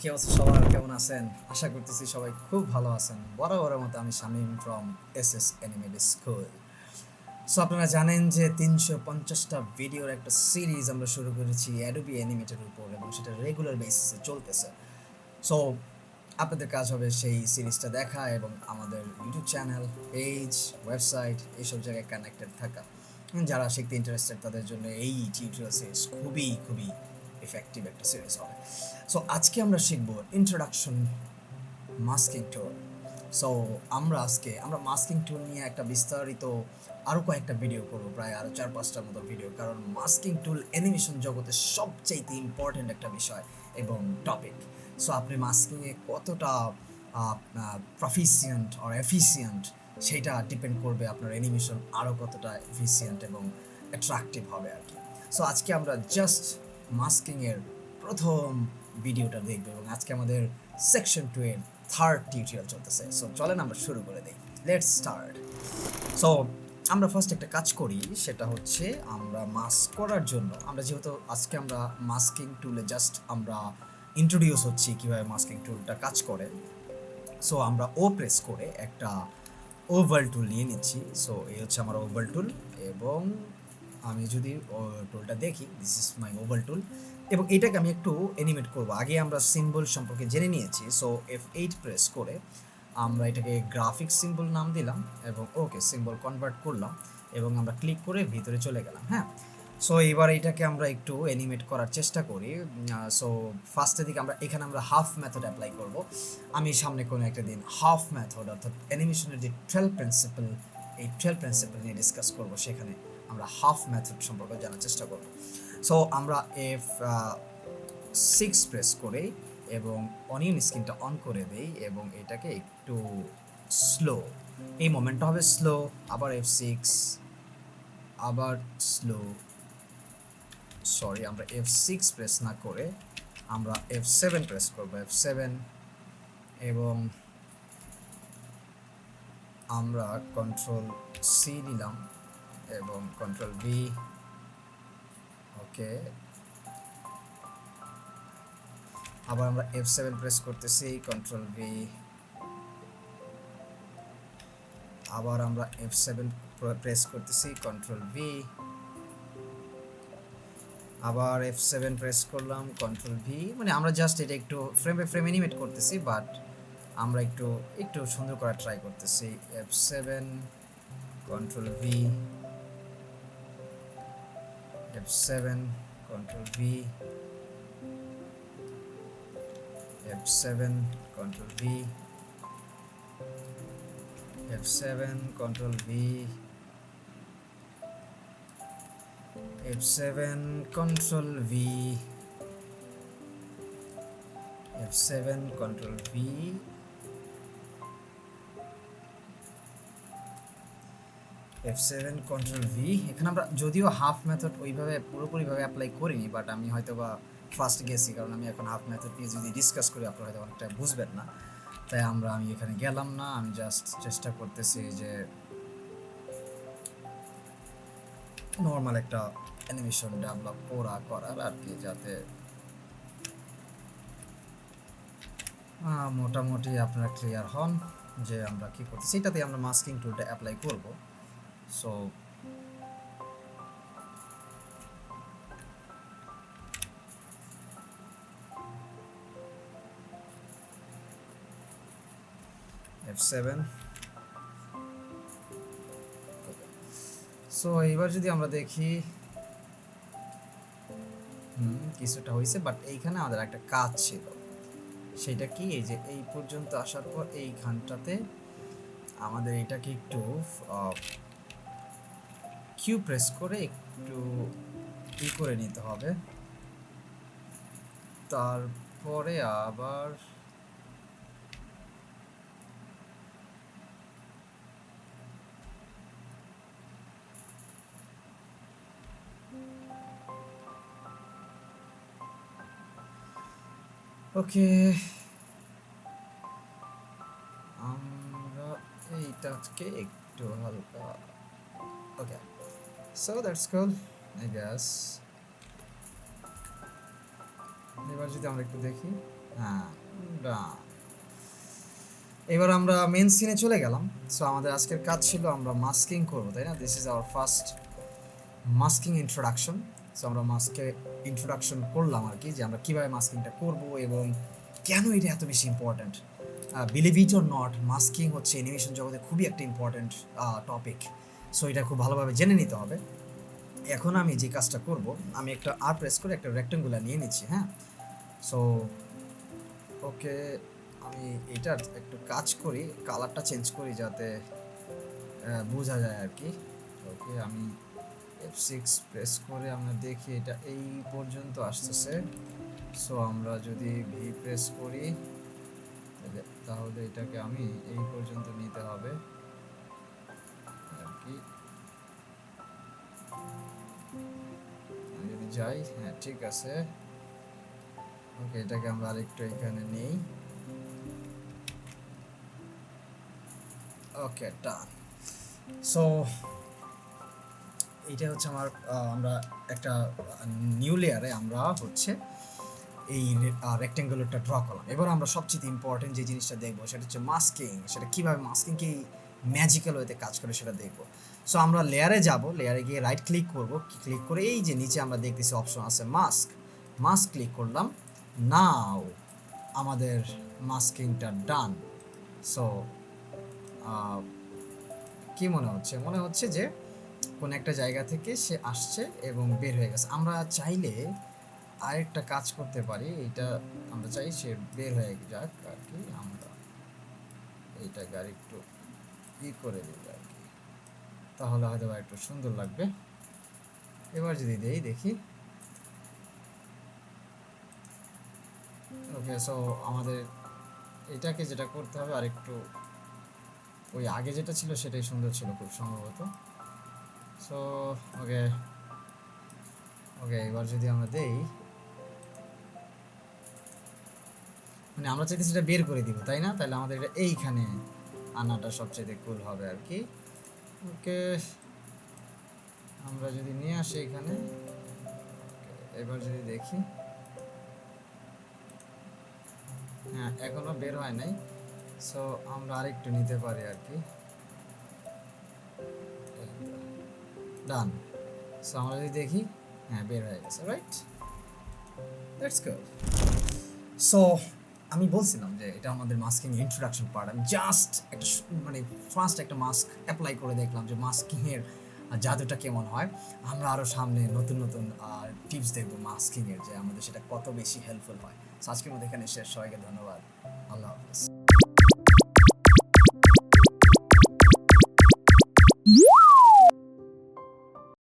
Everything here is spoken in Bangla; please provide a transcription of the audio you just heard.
কি অবস্থা সবার, কেমন আছেন? আশা করতেছি সবাই খুব ভালো আছেন। বরাবরের মতো আমি Shamim from SS animated school. So আপনারা জানেন যে 350টা ভিডিওর একটা সিরিজ আমরা শুরু করেছি অ্যাডোবি অ্যানিমেটের উপর, এবং সেটা রেগুলার বেসিসে চলতেছে। সো আপনাদের কাজ হবে সেই সিরিজটা দেখা এবং আমাদের ইউটিউব চ্যানেল, পেজ, ওয়েবসাইট এইসব জায়গায় কানেক্টেড থাকা। যারা শিখতে ইন্টারেস্টেড তাদের জন্য এই টিউটোরিয়াল সিরিজ খুবই খুবই ইফেক্টিভ একটা সিরিজ হবে। সো আজকে আমরা শিখব ইন্ট্রোডাকশন মাস্কিং টুল। সো আমরা মাস্কিং টুল নিয়ে একটা বিস্তারিত আরও কয়েকটা ভিডিও করবো, প্রায় আরও 4-5টার মতো ভিডিও, কারণ মাস্কিং টুল অ্যানিমেশন জগতে সবচাইতে ইম্পর্ট্যান্ট একটা বিষয় এবং টপিক। সো আপনি মাস্কিংয়ে কতটা প্রফিসিয়েন্ট আর এফিসিয়েন্ট সেটা ডিপেন্ড করবে আপনার অ্যানিমেশন আরও কতটা এফিসিয়েন্ট এবং অ্যাট্রাকটিভ হবে আর কি। সো আজকে আমরা জাস্ট মাস্কিংয়ের প্রথম ভিডিওটা দেখব, এবং আজকে আমাদের সেকশন 2 এর থার্ড টিউটোরিয়াল চলতেছে। সো চলেন আমরা শুরু করে দিই। Let's start. সো আমরা ফার্স্ট একটা কাজ করি, সেটা হচ্ছে আমরা মাস্ক করার জন্য যেহেতু আজকে আমরা মাস্কিং টুলে জাস্ট আমরা ইন্ট্রোডিউস হচ্ছি কীভাবে মাস্কিং টুলটা কাজ করে। সো আমরা ও প্রেস করে একটা ওভাল টুল নিয়ে নিচ্ছি। সো এই হচ্ছে আমার ওভাল টুল, এবং আমি যদি টুলটা দেখি, দিস ইজ মাই ওভাল টুল, এবং এটাকে আমি একটু অ্যানিমেট করব। আগে আমরা সিম্বল সম্পর্কে জেনে নিয়েছি। সো F8 প্রেস করে আমরা এটাকে গ্রাফিক্স সিম্বল নাম দিলাম, এবং ওকে সিম্বল কনভার্ট করলাম, এবং আমরা ক্লিক করে ভিতরে চলে গেলাম। হ্যাঁ, সো এবার এটাকে আমরা একটু অ্যানিমেট করার চেষ্টা করি। সো ফার্স্টের দিকে আমরা হাফ মেথড অ্যাপ্লাই করব। আমি সামনে কোনো একটা দিন হাফ মেথড অর্থাৎ অ্যানিমেশনের যে 12 প্রিন্সিপাল, এই 12 প্রিন্সিপাল নিয়ে ডিসকাস করব। সেখানে আমরা হাফ মেথড সম্পর্কে জানার চেষ্টা করব। সো আমরা F6 প্রেস করে এবং অনিয়ন স্ক্রিনটা অন করে দেই, এবং এটাকে একটু স্লো, এই মোমেন্টটা হবে স্লো। আবার F6, আবার স্লো, সরি আমরা F6 প্রেস না করে আমরা F7 প্রেস করব, F7, এবং আমরা কন্ট্রোল সি নিলাম এবং কন্ট্রোল ভি, ওকে। আবার আমরা F7 প্রেস করতেছি, কন্ট্রোল ভি, আবার আমরা F7 প্রেস করতেছি, কন্ট্রোল ভি, আবার F7 প্রেস করলাম, কন্ট্রোল ভি। মানে আমরা জাস্ট এটা একটু ফ্রেম বাই ফ্রেম অ্যানিমেট করতেছি, বাট আমরা একটু একটু সুন্দর করার ট্রাই করতেছি। F7, control V, F7, control V, F7, control V, F7, control V, F7, control V, F7, control V, F7, control V. এখানে আমরা যদিও হাফ মেথড ওইভাবে পুরোপুরিভাবে অ্যাপ্লাই করিনি, বাট আমি হয়তো বা ফার্স্ট গেছি, কারণ আমি এখন হাফ মেথড নিয়ে যদি ডিসকাস করি আপনারা হয়তো অনেকটা বুঝবেন না। তাই আমি এখানে গেলাম না, আমি জাস্ট চেষ্টা করতেছি যে নর্মাল একটা অ্যানিমেশন ডেভেলপ করার আর কি, যাতে মোটামুটি আপনারা ক্লিয়ার হন যে আমরা কী করতেছি। এটাতে আমরা মাস্কিং টুলটা অ্যাপ্লাই করব। সো F7, সো এইবার যদি আমরা দেখি কিছুটা হয়েছে, বাট এইখানে আমাদের একটা কাজ ছিল। সেটা কি, এই যে এই পর্যন্ত আসার পর এইখানটাতে আমাদের এটাকে একটু কিউ প্রেস করে একটু করে নিতে হবে। তারপরে আবার ওকে, আমরা এইটাকে একটু হালকা, okay. So that's cool I guess. এবার যদি আমরা একটু দেখি, হ্যাঁ ডান। এবার আমরা মেন সিনে চলে গেলাম। সো আমাদের আজকের কাজ ছিল আমরা মাস্কিং করব, তাই না? This is our first masking introduction. So আমরা মাস্কে ইন্ট্রোডাকশন করলাম আর কি, যে আমরা কীভাবে মাস্কিংটা করব এবং কেন এটা এত বেশি important. Believe it or not, masking হচ্ছে অ্যানিমেশন জগতে খুবই একটা ইম্পর্ট্যান্ট টপিক। সো এটা খুব ভালোভাবে জেনে নিতে হবে। এখন আমি যে কাজটা করব, আমি একটা আর প্রেস করে একটা রেক্টেঙ্গুলার নিয়ে নিচ্ছি, হ্যাঁ। সো ওকে, আমি এটার একটু কাজ করি, কালারটা চেঞ্জ করি যাতে বোঝা যায় আর কি। ওকে, আমি F6 প্রেস করে আমরা দেখি এটা এই পর্যন্ত আসতেছে। সো আমরা যদি ভি প্রেস করি তাহলে এটাকে আমি এই পর্যন্ত নিতে হবে আর কি। আমি যদি যাই, হ্যাঁ ঠিক আছে। ওকে, এটাকে আমরা আরেকটু এখানে নেই। ওকে, ডান। সো এইটা হচ্ছে আমার আমরা একটা নিউ লেয়ারে আমরা হচ্ছে এই রেক্টেঙ্গুলারটা ড্র করলাম। এবার আমরা সবচেয়ে ইম্পর্টেন্ট যে জিনিসটা দেখবো সেটা হচ্ছে মাস্কিং। সেটা কীভাবে মাস্কিং কি ম্যাজিক্যাল ওয়েতে কাজ করে সেটা দেখবো। সো আমরা লেয়ারে যাব, লেয়ারে গিয়ে রাইট ক্লিক করব, ক্লিক করে এই যে নিচে আমরা দেখতেছি অপশন আছে মাস্ক ক্লিক করলাম। নাও আমাদের মাস্কিংটা ডান। সো কি মনে হচ্ছে যে কোন একটা জায়গা থেকে সে আসছে এবং বের হয়ে গেছে। আমরা চাইলে আরেকটা কাজ করতে পারি, এটা আমরা চাই সে বের হয়ে যাক আর কি। আমরা এইটাকে আর একটু করে দিই আর কি, তাহলে হয়তো একটু সুন্দর লাগবে। এবার যদি দেখি, ওকে। সো আমাদের এটাকে যেটা করতে হবে আর একটু, ওই আগে যেটা ছিল সেটাই সুন্দর ছিল খুব সম্ভবত। সো ওকে, এবার যদি আমরা দেই, মানে আমরা চাইতে সেটা বের করে দিব, তাই না? তাহলে আমাদের এটা এইখানে আনাটা সবচেয়ে কুল হবে আর কি। ওকে, আমরা যদি নিয়ে আসি এখানে, এবার যদি দেখি, হ্যাঁ এখনো বের হয় নাই। সো আমরা আরেকটু নিতে পারি আর কি। ডান। সো আমরা যদি দেখি, হ্যাঁ বের হয়ে গেছে, রাইট? That's good. সো আমি বলছিলাম যে এটা আমাদের মাস্কিং ইন্ট্রোডাকশন পার্ট। আমি জাস্ট একটা মানে ফার্স্ট একটা মাস্ক অ্যাপ্লাই করে দেখলাম যে মাস্কিংয়ের জাদুটা কেমন হয়। আমরা আরও সামনে নতুন টিপস দেখবো মাস্কিংয়ের, যে আমাদের সেটা কত বেশি হেল্পফুল হয়। সো আজকের মধ্যে এখানে শেষ। সবাইকে ধন্যবাদ। আল্লাহ হাফেজ।